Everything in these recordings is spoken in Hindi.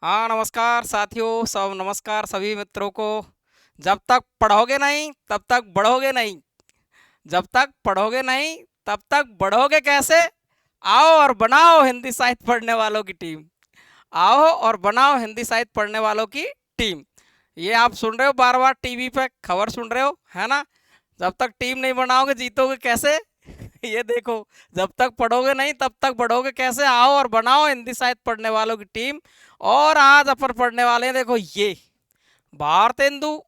हाँ, नमस्कार साथियों, सब नमस्कार सभी मित्रों को। जब तक पढ़ोगे नहीं तब तक बढ़ोगे नहीं। जब तक पढ़ोगे नहीं तब तक बढ़ोगे कैसे? आओ और बनाओ हिंदी साहित्य पढ़ने वालों की टीम। आओ और बनाओ हिंदी साहित्य पढ़ने वालों की टीम। ये आप सुन रहे हो, बार बार टीवी पे खबर सुन रहे हो, है ना? जब तक टीम नहीं बनाओगे जीतोगे कैसे? ये देखो, जब तक पढ़ोगे नहीं तब तक बढ़ोगे कैसे। आओ और बनाओ हिंदी साहित्य पढ़ने वालों की टीम। और आज अपन पढ़ने वाले हैं, देखो ये भारतेंदु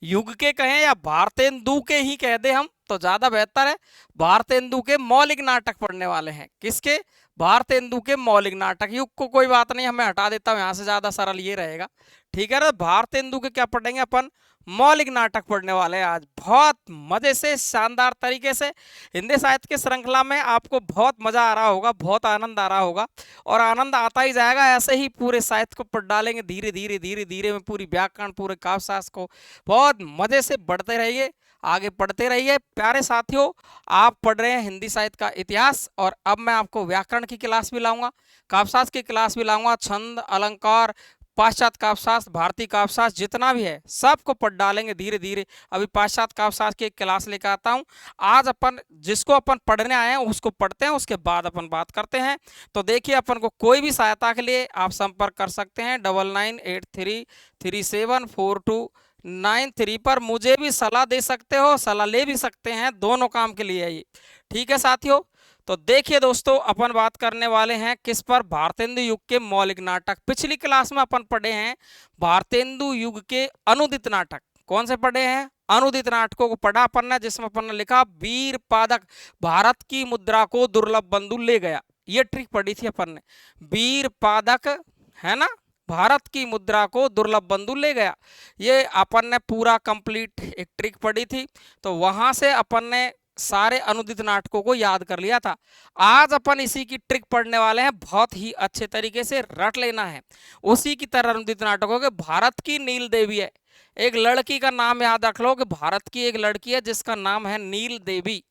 युग के कहें या भारतेंदु के ही कह दे हम तो ज्यादा बेहतर है। भारतेंदु के मौलिक नाटक पढ़ने वाले हैं। किसके? भारतेंदु के मौलिक नाटक। युग को कोई बात नहीं, हमें हटा देता हूं, यहां से ज्यादा सरल ये रहेगा। ठीक है ना? भारतेंदु के क्या पढ़ेंगे अपन? मौलिक नाटक पढ़ने वाले हैं आज, बहुत मजे से, शानदार तरीके से। हिंदी साहित्य की श्रृंखला में आपको बहुत मजा आ रहा होगा, बहुत आनंद आ रहा होगा, और आनंद आता ही जाएगा। ऐसे ही पूरे साहित्य को पढ़ डालेंगे धीरे धीरे धीरे धीरे में, पूरी व्याकरण, पूरे काव्य शास्त्र को बहुत मजे से बढ़ते रहिए, आगे पढ़ते रहिए प्यारे साथियों। आप पढ़ रहे हैं हिंदी साहित्य का इतिहास, और अब मैं आपको व्याकरण की क्लास भी लाऊंगा, काव्यशास्त्र की क्लास भी लाऊंगा, छंद, अलंकार, पाश्चात्य काव्यशास्त्र, भारतीय काव्यशास्त्र, जितना भी है सबको पढ़ डालेंगे धीरे धीरे। अभी पाश्चात्य काव्यशास्त्र की एक क्लास लेकर आता हूं। आज अपन जिसको अपन पढ़ने आए हैं उसको पढ़ते हैं, उसके बाद अपन बात करते हैं। तो देखिए, अपन को कोई भी सहायता के लिए आप संपर्क कर सकते हैं 9983374293 पर। मुझे भी सलाह दे सकते हो, सलाह ले भी सकते हैं, दोनों काम के लिए है ये। ठीक है साथियों? तो देखिए दोस्तों, अपन बात करने वाले हैं किस पर? भारतेंदु युग के मौलिक नाटक। पिछली क्लास में अपन पढ़े हैं भारतेंदु युग के अनुदित नाटक। कौन से पढ़े हैं? अनुदित नाटकों को पढ़ा अपन ने, जिसमें अपन ने लिखा वीर पादक भारत की मुद्रा को दुर्लभ बंधु ले गया। ये ट्रिक पढ़ी थी अपन ने, वीर पादक, है ना, भारत की मुद्रा को दुर्लभ बंधु ले गया। ये अपन ने पूरा कंप्लीट एक ट्रिक पढ़ी थी। तो वहां से अपन ने सारे अनुदित नाटकों को याद कर लिया था। आज अपन इसी की ट्रिक पढ़ने वाले हैं, बहुत ही अच्छे तरीके से रट लेना है। उसी की तरह अनुदित नाटकों के भारत की नील देवी है, एक लड़की का नाम याद रख लो कि भारत की एक लड़की है जिसका नाम है नील देवी।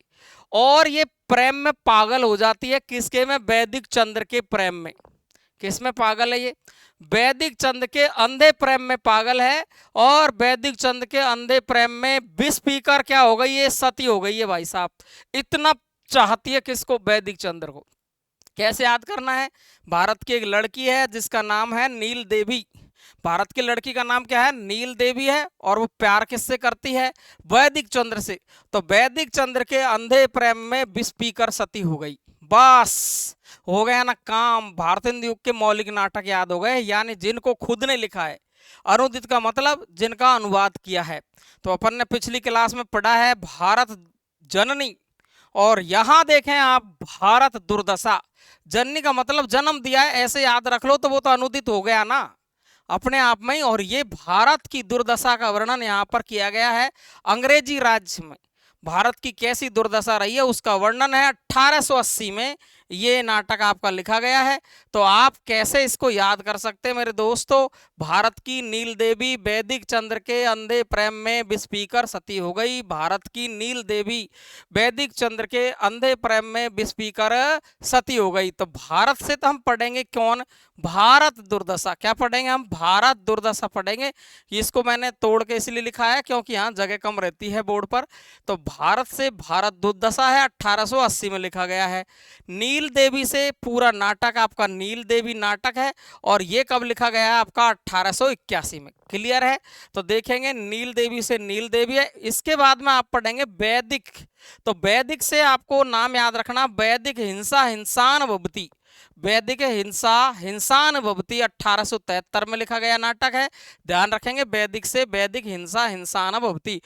और ये प्रेम में पागल हो जाती है, किसके में? वैदिक चंद्र के प्रेम में। किस में पागल है ये? वैदिक चंद्र के अंधे प्रेम में पागल है। और वैदिक चंद्र के अंधे प्रेम में विष पीकर क्या हो गई? ये सती हो गई है भाई साहब। इतना चाहती है किसको? वैदिक चंद्र को। कैसे याद करना है? भारत की एक लड़की है जिसका नाम है नील देवी। भारत की लड़की का नाम क्या है? नील देवी है। और वो प्यार किससे करती है? वैदिक चंद्र से। तो वैदिक चंद्र के अंधे प्रेम में विष पीकर सती हो गई। बस हो गया ना काम। भारतेंदु युग के मौलिक नाटक याद हो गए, यानी जिनको खुद ने लिखा है। अनुदित का मतलब जिनका अनुवाद किया है। तो अपन ने पिछली क्लास में पढ़ा है भारत जननी, और यहां देखें आप भारत दुर्दशा। जननी का मतलब जन्म दिया है, ऐसे याद रख लो, तो वो तो अनुदित हो गया ना अपने आप में ही। और ये भारत की दुर्दशा का वर्णन यहाँ पर किया गया है। अंग्रेजी राज्य में भारत की कैसी दुर्दशा रही है उसका वर्णन है। 1880 में ये नाटक आपका लिखा गया है। तो आप कैसे इसको याद कर सकते हैं मेरे दोस्तों? भारत की नील देवी वैदिक चंद्र के अंधे प्रेम में विष पीकर सती हो गई। भारत की नील देवी वैदिक चंद्र के अंधे प्रेम में विष पीकर सती हो गई। तो भारत से तो हम पढ़ेंगे कौन? भारत दुर्दशा। क्या पढ़ेंगे हम? भारत दुर्दशा पढ़ेंगे। इसको मैंने तोड़ के इसलिए लिखा है क्योंकि यहाँ जगह कम रहती है बोर्ड पर। तो भारत से भारत दुर्दशा है, 1880 में लिखा गया है। नील देवी से पूरा नाटक आपका नील देवी नाटक है। और ये कब लिखा गया है? आपका 1881 में। क्लियर है? तो देखेंगे नील देवी से नील देवी है। इसके बाद में आप पढ़ेंगे वैदिक। तो वैदिक से आपको नाम याद रखना, वैदिक हिंसा हिंसान भवती। वैदिक हिंसा हिंसान भवती 1873 में लिखा गया नाटक है। ध्यान रखेंगे, वैदिक से वैदिक हिंसा हिंसान भवती।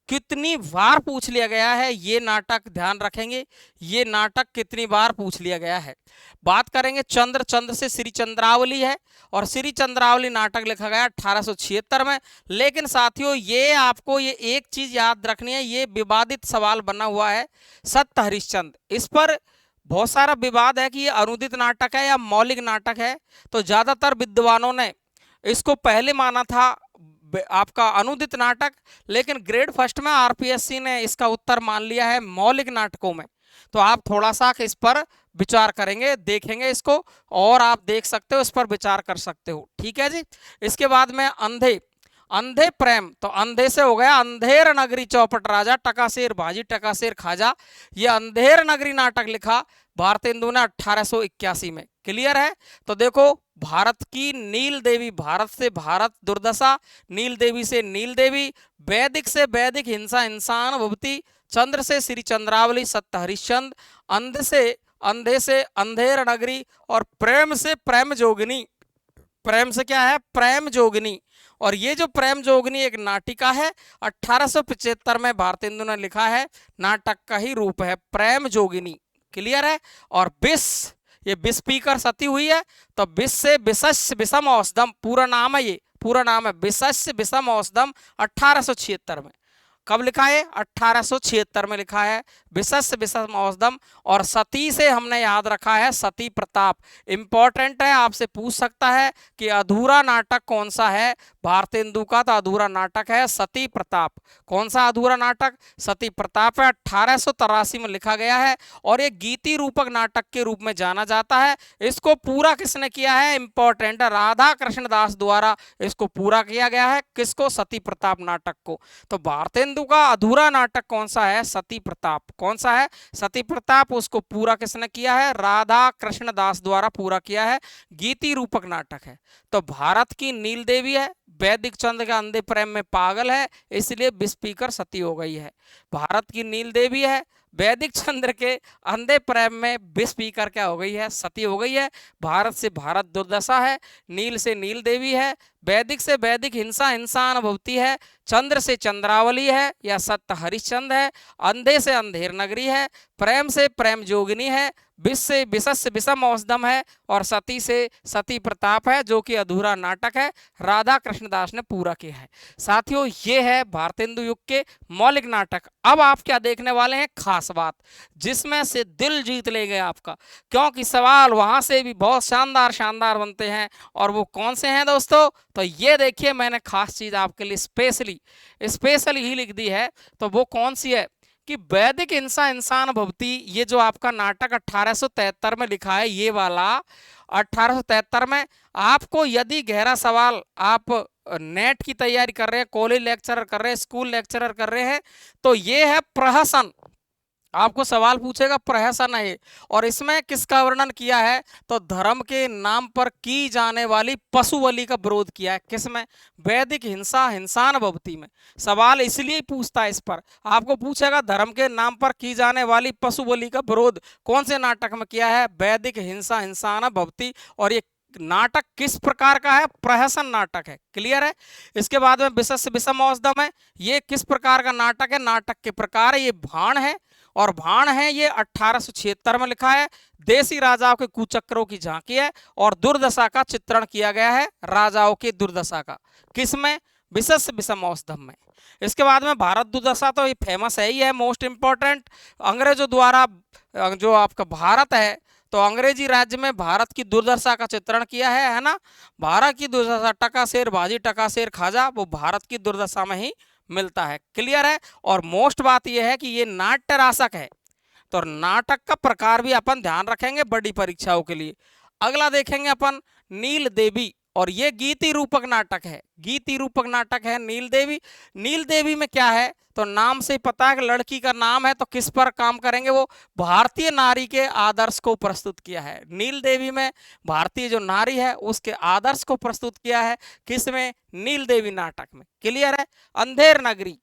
कितनी बार पूछ लिया गया है ये नाटक, ध्यान रखेंगे, ये नाटक कितनी बार पूछ लिया गया है। बात करेंगे चंद्र। चंद्र से श्री चंद्रावली है, और श्री चंद्रावली नाटक लिखा गया 1876 में। लेकिन साथियों, ये आपको ये एक चीज याद रखनी है, ये विवादित सवाल बना हुआ है सत्य हरिश्चंद्र। इस पर बहुत सारा विवाद है कि ये अनुदित नाटक है या मौलिक नाटक है। तो ज्यादातर विद्वानों ने इसको पहले माना था आपका अनुदित नाटक, लेकिन ग्रेड फर्स्ट में आरपीएससी ने इसका उत्तर मान लिया है मौलिक नाटकों में। तो आप थोड़ा सा इस पर विचार करेंगे, देखेंगे इसको, और आप देख सकते हो, इस पर विचार कर सकते हो। ठीक है जी। इसके बाद में अंधे, अंधे प्रेम, तो अंधे से हो गया अंधेर नगरी चौपट राजा, टकासेर भाजी टकासेर खाजा। ये अंधेर नगरी नाटक लिखा भारतेंदु ने 1881 में। क्लियर है। तो देखो, भारत की नील देवी, भारत से भारत दुर्दशा, नील देवी से नील देवी, वैदिक से वैदिक हिंसा इंसान भवती, चंद्र से श्री चंद्रावली सत्य हरिश्चंद्र, अंधे से अंधेर नगरी, और प्रेम से प्रेम जोगिनी। प्रेम से क्या है? प्रेम जोगिनी। और ये जो प्रेम जोगिनी एक नाटिका है, 1875 में भारतेंदु ने लिखा है, नाटक का ही रूप है प्रेम जोगिनी। क्लियर है। और विष, ये विष पीकर सती हुई है, तो विष से विषस्य विषम औषधम, पूरा नाम है, ये पूरा नाम है विषस्य विषम औषधम, 1876 में। कब लिखा है? 1876 में लिखा है, विषस्य विषम औषधम। और सती से हमने याद रखा है सती प्रताप। इंपॉर्टेंट है, आपसे पूछ सकता है कि अधूरा नाटक कौन सा है भारतेंदु का, तो अधूरा नाटक है सती प्रताप। कौन सा अधूरा नाटक? सती प्रताप है, 1883 में लिखा गया है, और ये गीति रूपक नाटक के रूप में जाना जाता है। इसको पूरा किसने किया है? इंपॉर्टेंट है, राधा कृष्ण दास द्वारा इसको पूरा किया गया है। किसको? सती प्रताप नाटक को। तो भारतेंदु का अधूरा नाटक कौन सा है? सती प्रताप। कौन सा है? सती प्रताप। उसको पूरा किसने किया है? राधा कृष्ण दास द्वारा पूरा किया है, गीति रूपक नाटक है। तो भारत की नील देवी है, वैदिक चंद्र के अंधे प्रेम में पागल है, इसलिए विष पीकर सती हो गई है। भारत की नील देवी है, वैदिक चंद्र के अंधे प्रेम में विष पीकर क्या हो गई है? सती हो गई है। भारत से भारत दुर्दशा है, नील से नील देवी है, वैदिक से वैदिक हिंसा इंसान भवती है, चंद्र से चंद्रावली है या सत्य हरिश्चंद्र है, अंधे से अंधेर नगरी है, प्रेम से प्रेम जोगिनी है, विष से विषस्य विषम औषधम है, और सती से सती प्रताप है, जो कि अधूरा नाटक है, राधा कृष्णदास ने पूरा किया है। साथियों, ये है भारतेंदु युग के मौलिक नाटक। अब आप क्या देखने वाले हैं? खास बात, जिसमें से दिल जीत लेंगे आपका, क्योंकि सवाल वहां से भी बहुत शानदार शानदार बनते हैं। और वो कौन से हैं दोस्तों? तो ये देखिए, मैंने खास चीज आपके लिए स्पेशली ही लिख दी है। तो वो कौन सी है कि वैदिक हिंसा इंसान भवती, ये जो आपका नाटक 1873 में लिखा है, ये वाला 1873 में। आपको यदि गहरा सवाल, आप नेट की तैयारी कर रहे हैं, कॉलेज लेक्चरर कर रहे हैं, स्कूल लेक्चरर कर रहे हैं, तो ये है प्रहसन। आपको सवाल पूछेगा प्रहसन है, और इसमें किसका वर्णन किया है? तो धर्म के नाम पर की जाने वाली पशु बलि का विरोध किया है। किसमें? वैदिक हिंसा हिंसान भवती में। सवाल इसलिए पूछता है, इस पर आपको पूछेगा धर्म के नाम पर की जाने वाली पशु बलि का विरोध कौन से नाटक में किया है? वैदिक हिंसा हिंसान भवती। और ये नाटक किस प्रकार का है? प्रहसन नाटक है। क्लियर है। इसके बाद में विषस्य विषम औषधम है, ये किस प्रकार का नाटक है? नाटक के प्रकार है, ये भाण है, और भाण है ये 1876 में लिखा है। देसी राजाओं के कुचक्रों की झांकी है, और दुर्दशा का चित्रण किया गया है, राजाओं की दुर्दशा का। किसमें? विषस्य विषम औषधम में। इसके बाद में भारत दुर्दशा, तो ये फेमस है ही है, मोस्ट इंपॉर्टेंट। अंग्रेजों द्वारा जो आपका भारत है, तो अंग्रेजी राज्य में भारत की दुर्दशा का चित्रण किया है ना। भारत की दुर्दशा, टकासेर भाजी टकासेर खाजा, वो भारत की दुर्दशा में ही मिलता है। क्लियर है। और मोस्ट बात यह है कि ये नाट्य रासक है, तो नाटक का प्रकार भी अपन ध्यान रखेंगे बड़ी परीक्षाओं के लिए। अगला देखेंगे अपन नील देवी, और ये गीति रूपक नाटक है, गीति रूपक नाटक है नील देवी। नील देवी में क्या है? तो नाम से पता है कि लड़की का नाम है, तो किस पर काम करेंगे? वो भारतीय नारी के आदर्श को प्रस्तुत किया है। नील देवी में भारतीय जो नारी है उसके आदर्श को प्रस्तुत किया है। किसमें? नील देवी नाटक में। क्लियर है। अंधेर नगरी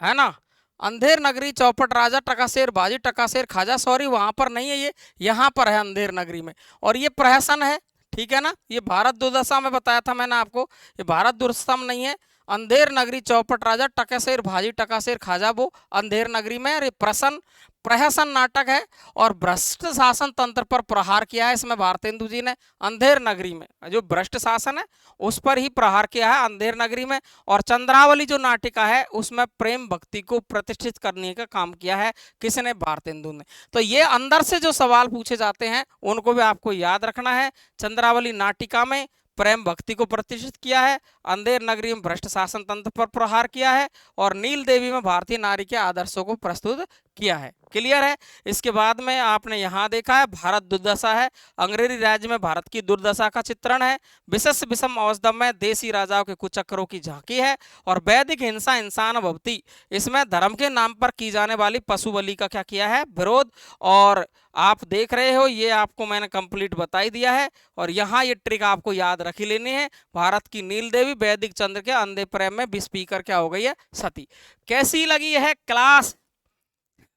है ना, अंधेर नगरी चौपट राजा टकासेर भाजी टकासेर खाजा, सॉरी वहां पर नहीं है, ये यहाँ पर है अंधेर नगरी में। और ये प्रहसन है, ठीक है ना। ये भारत दुर्दशा में बताया था मैंने आपको, ये भारत दुर्दशा में नहीं है। अंधेर नगरी चौपट राजा टकासेर भाजी टकासेर खाजा, वो अंधेर नगरी में। और ये प्रहसन नाटक है, और भ्रष्ट शासन तंत्र पर प्रहार किया है इसमें भारतेंदु जी ने। अंधेर नगरी में जो भ्रष्ट शासन है उस पर ही प्रहार किया है अंधेर नगरी में। और चंद्रावली जो नाटिका है उसमें प्रेम भक्ति को प्रतिष्ठित करने का काम किया है। किसने? भारतेंदु ने। तो ये अंदर से जो सवाल पूछे जाते हैं उनको भी आपको याद रखना है। चंद्रावली नाटिका में प्रेम भक्ति को प्रतिष्ठित किया है, अंधेर नगरी में भ्रष्ट शासन तंत्र पर प्रहार किया है, और नील देवी में भारतीय नारी के आदर्शों को प्रस्तुत किया है। क्लियर है। इसके बाद में आपने यहाँ देखा है भारत दुर्दशा है, अंग्रेजी राज्य में भारत की दुर्दशा का चित्रण है, विशेष विषम अवस्था में देसी राजाओं के कुचक्रों की झांकी है, और वैदिक हिंसा इंसान भवती, इसमें धर्म के नाम पर की जाने वाली पशु बलि का क्या किया है, विरोध। और आप देख रहे हो ये आपको मैंने कंप्लीट बता ही दिया है, और यहाँ ये ट्रिक आपको याद रख ही लेनी है। भारत की नील देवी, वैदिक चंद्र के अंधे प्रेम में स्पीकर क्या हो गई है, सती। कैसी लगी है क्लास?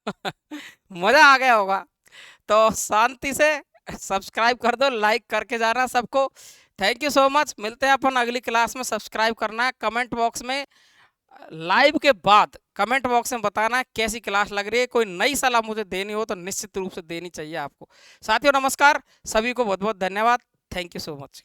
मजा आ गया होगा। तो शांति से सब्सक्राइब कर दो, लाइक करके जाना सबको। Thank you so much. मिलते हैं अपन अगली क्लास में। सब्सक्राइब करना है, कमेंट बॉक्स में लाइव के बाद कमेंट बॉक्स में बताना कैसी क्लास लग रही है। कोई नई सलाह मुझे देनी हो तो निश्चित रूप से देनी चाहिए आपको। साथियों नमस्कार, सभी को बहुत बहुत धन्यवाद। Thank you so much.